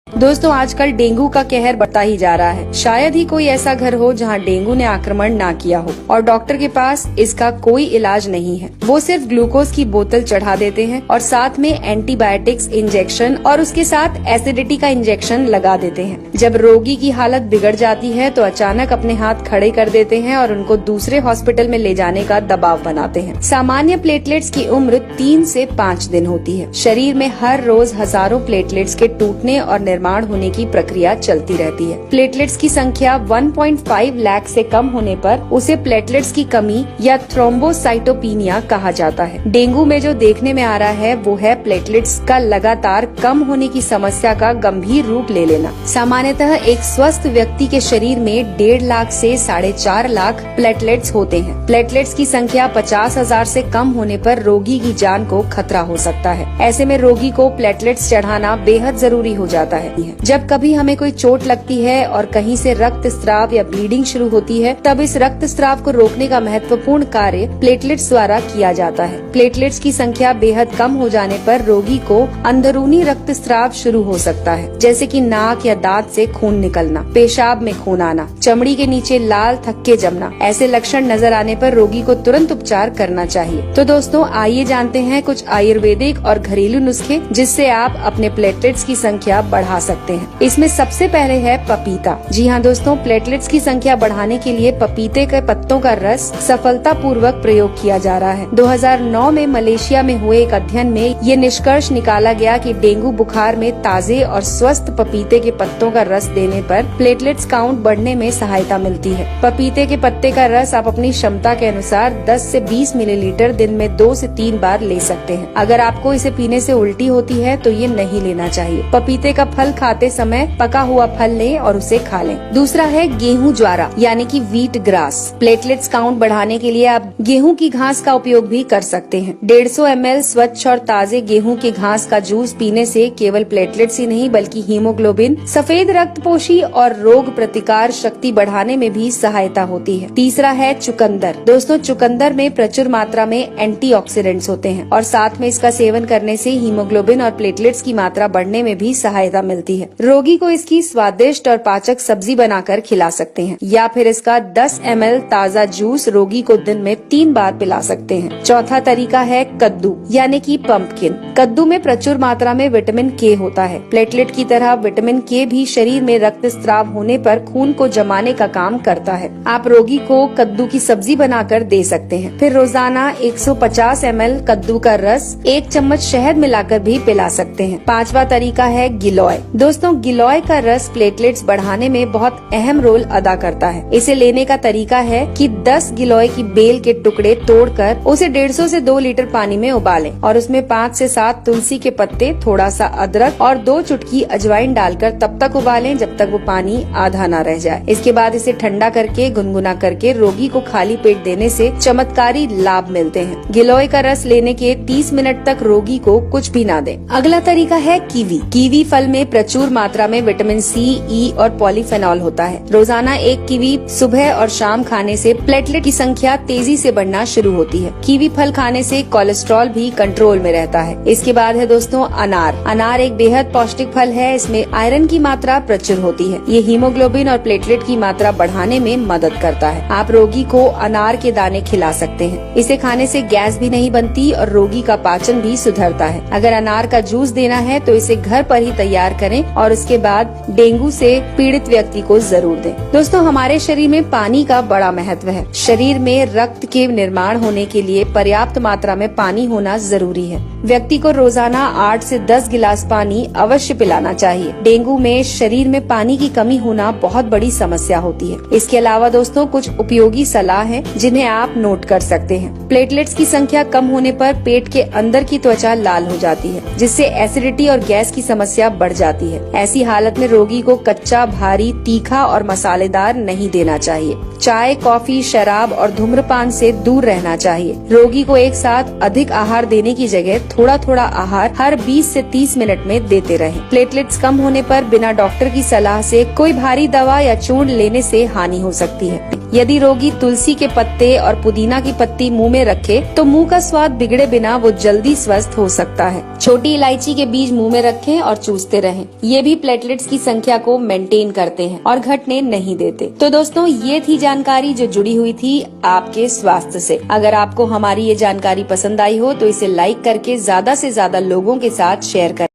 दोस्तों आजकल डेंगू का कहर बढ़ता ही जा रहा है। शायद ही कोई ऐसा घर हो जहां डेंगू ने आक्रमण ना किया हो और डॉक्टर के पास इसका कोई इलाज नहीं है। वो सिर्फ ग्लूकोज की बोतल चढ़ा देते हैं और साथ में एंटीबायोटिक्स इंजेक्शन और उसके साथ एसिडिटी का इंजेक्शन लगा देते हैं। जब रोगी की हालत बिगड़ जाती है तो अचानक अपने हाथ खड़े कर देते हैं और उनको दूसरे हॉस्पिटल में ले जाने का दबाव बनाते हैं। सामान्य प्लेटलेट्स की उम्र 3 से 5 दिन होती है। शरीर में हर रोज हजारों प्लेटलेट्स के टूटने और निर्माण होने की प्रक्रिया चलती रहती है। प्लेटलेट्स की संख्या 1.5 लाख से कम होने पर उसे प्लेटलेट्स की कमी या थ्रोम्बोसाइटोपिनिया कहा जाता है। डेंगू में जो देखने में आ रहा है वो है प्लेटलेट्स का लगातार कम होने की समस्या का गंभीर रूप ले लेना। सामान्यतः एक स्वस्थ व्यक्ति के शरीर में 1.5 लाख से 4.5 लाख प्लेटलेट्स होते हैं। प्लेटलेट्स की संख्या 50,000 से कम होने पर रोगी की जान को खतरा हो सकता है। ऐसे में रोगी को प्लेटलेट्स चढ़ाना बेहद जरूरी हो जाता है। जब कभी हमें कोई चोट लगती है और कहीं से रक्त स्राव या ब्लीडिंग शुरू होती है, तब इस रक्त स्राव को रोकने का महत्वपूर्ण कार्य प्लेटलेट्स द्वारा किया जाता है। प्लेटलेट्स की संख्या बेहद कम हो जाने पर रोगी को अंदरूनी रक्त स्राव शुरू हो सकता है, जैसे कि नाक या दांत से खून निकलना, पेशाब में खून आना, चमड़ी के नीचे लाल थक्के जमना। ऐसे लक्षण नजर आने पर रोगी को तुरंत उपचार करना चाहिए। तो दोस्तों आइए जानते हैं कुछ आयुर्वेदिक और घरेलू नुस्खे जिससे आप अपने प्लेटलेट्स की संख्या बढ़ा सकते हैं। इसमें सबसे पहले है पपीता। जी हाँ दोस्तों, प्लेटलेट्स की संख्या बढ़ाने के लिए पपीते के पत्तों का रस सफलतापूर्वक प्रयोग किया जा रहा है। 2009 में मलेशिया में हुए एक अध्ययन में ये निष्कर्ष निकाला गया कि डेंगू बुखार में ताजे और स्वस्थ पपीते के पत्तों का रस देने पर प्लेटलेट्स काउंट बढ़ने में सहायता मिलती है। पपीते के पत्ते का रस आप अपनी क्षमता के अनुसार 10 से 20 मिलीलीटर दिन में 2 से 3 बार ले सकते हैं। अगर आपको इसे पीने से उल्टी होती है तो ये नहीं लेना चाहिए। पपीते का फल खाते समय पका हुआ फल लें और उसे खा लें। दूसरा है गेहूं ज्वारा यानी कि व्हीट ग्रास। प्लेटलेट्स काउंट बढ़ाने के लिए आप गेहूं की घास का उपयोग भी कर सकते हैं। 150 ml स्वच्छ और ताजे गेहूं के घास का जूस पीने से केवल प्लेटलेट्स ही नहीं बल्कि हीमोग्लोबिन, सफेद रक्तपोशी और रोग प्रतिकार शक्ति बढ़ाने में भी सहायता होती है। तीसरा है चुकंदर। दोस्तों चुकंदर में प्रचुर मात्रा में एंटीऑक्सीडेंट्स होते हैं और साथ में इसका सेवन करने से हीमोग्लोबिन और प्लेटलेट्स की मात्रा बढ़ने में भी सहायता मिलती है। रोगी को इसकी स्वादिष्ट और पाचक सब्जी बनाकर खिला सकते हैं या फिर इसका 10 ml ताज़ा जूस रोगी को दिन में 3 बार पिला सकते हैं। चौथा तरीका है कद्दू यानी कि पंपकिन। कद्दू में प्रचुर मात्रा में विटामिन के होता है। प्लेटलेट की तरह विटामिन के भी शरीर में रक्त स्राव होने पर खून को जमाने का काम करता है। आप रोगी को कद्दू की सब्जी बनाकर दे सकते हैं। फिर रोजाना 150 ml कद्दू का रस 1 चम्मच शहद मिलाकर भी पिला सकते हैं। पांचवा तरीका है गिलोय। दोस्तों गिलोय का रस प्लेटलेट्स बढ़ाने में बहुत अहम रोल अदा करता है। इसे लेने का तरीका है कि 10 गिलोय की बेल के टुकड़े तोड़कर उसे 150 से 2 लीटर पानी में उबालें और उसमें 5 से 7 तुलसी के पत्ते, थोड़ा सा अदरक और 2 चुटकी अजवाइन डालकर तब तक उबालें जब तक वो पानी आधा न रह जाए। इसके बाद इसे ठंडा करके गुनगुना करके रोगी को खाली पेट देने से चमत्कारी लाभ मिलते हैं। गिलोय का रस लेने के 30 मिनट तक रोगी को कुछ भी न दें। अगला तरीका है कीवी। कीवी फल में प्रचुर मात्रा में विटामिन सी, ई और पॉलीफेनॉल होता है। रोजाना 1 कीवी सुबह और शाम खाने से प्लेटलेट की संख्या तेजी से बढ़ना शुरू होती है। कीवी फल खाने से कोलेस्ट्रॉल भी कंट्रोल में रहता है। इसके बाद है दोस्तों अनार। अनार एक बेहद पौष्टिक फल है। इसमें आयरन की मात्रा प्रचुर होती है। ये हीमोग्लोबिन और प्लेटलेट की मात्रा बढ़ाने में मदद करता है। आप रोगी को अनार के दाने खिला सकते हैं। इसे खाने से गैस भी नहीं बनती और रोगी का पाचन भी सुधरता है। अगर अनार का जूस देना है तो इसे घर पर ही तैयार करें और उसके बाद डेंगू से पीड़ित व्यक्ति को जरूर दें। दोस्तों हमारे शरीर में पानी का बड़ा महत्व है। शरीर में रक्त के निर्माण होने के लिए पर्याप्त मात्रा में पानी होना जरूरी है। व्यक्ति को रोजाना 8 से 10 गिलास पानी अवश्य पिलाना चाहिए। डेंगू में शरीर में पानी की कमी होना बहुत बड़ी समस्या होती है। इसके अलावा दोस्तों कुछ उपयोगी सलाह है जिन्हें आप नोट कर सकते हैं। प्लेटलेट्स की संख्या कम होने पर पेट के अंदर की त्वचा लाल हो जाती है, जिससे एसिडिटी और गैस की समस्या बढ़ जाती है। ऐसी हालत में रोगी को कच्चा, भारी, तीखा और मसालेदार नहीं देना चाहिए। चाय, कॉफी, शराब और धूम्रपान से दूर रहना चाहिए। रोगी को एक साथ अधिक आहार देने की जगह थोड़ा थोड़ा आहार हर 20 से 30 मिनट में देते रहें। प्लेटलेट्स कम होने पर बिना डॉक्टर की सलाह से कोई भारी दवा या चूर्ण लेने से हानि हो सकती है। यदि रोगी तुलसी के पत्ते और पुदीना की पत्ती मुंह में रखे तो मुंह का स्वाद बिगड़े बिना वो जल्दी स्वस्थ हो सकता है। छोटी इलायची के बीज मुंह में रखें और चूसते रहें। रहें। ये भी प्लेटलेट्स की संख्या को मेंटेन करते हैं और घटने नहीं देते। तो दोस्तों, ये थी जानकारी जो जुड़ी हुई थी आपके स्वास्थ्य से। अगर आपको हमारी ये जानकारी पसंद आई हो तो इसे लाइक करके ज्यादा से ज्यादा लोगों के साथ शेयर करें।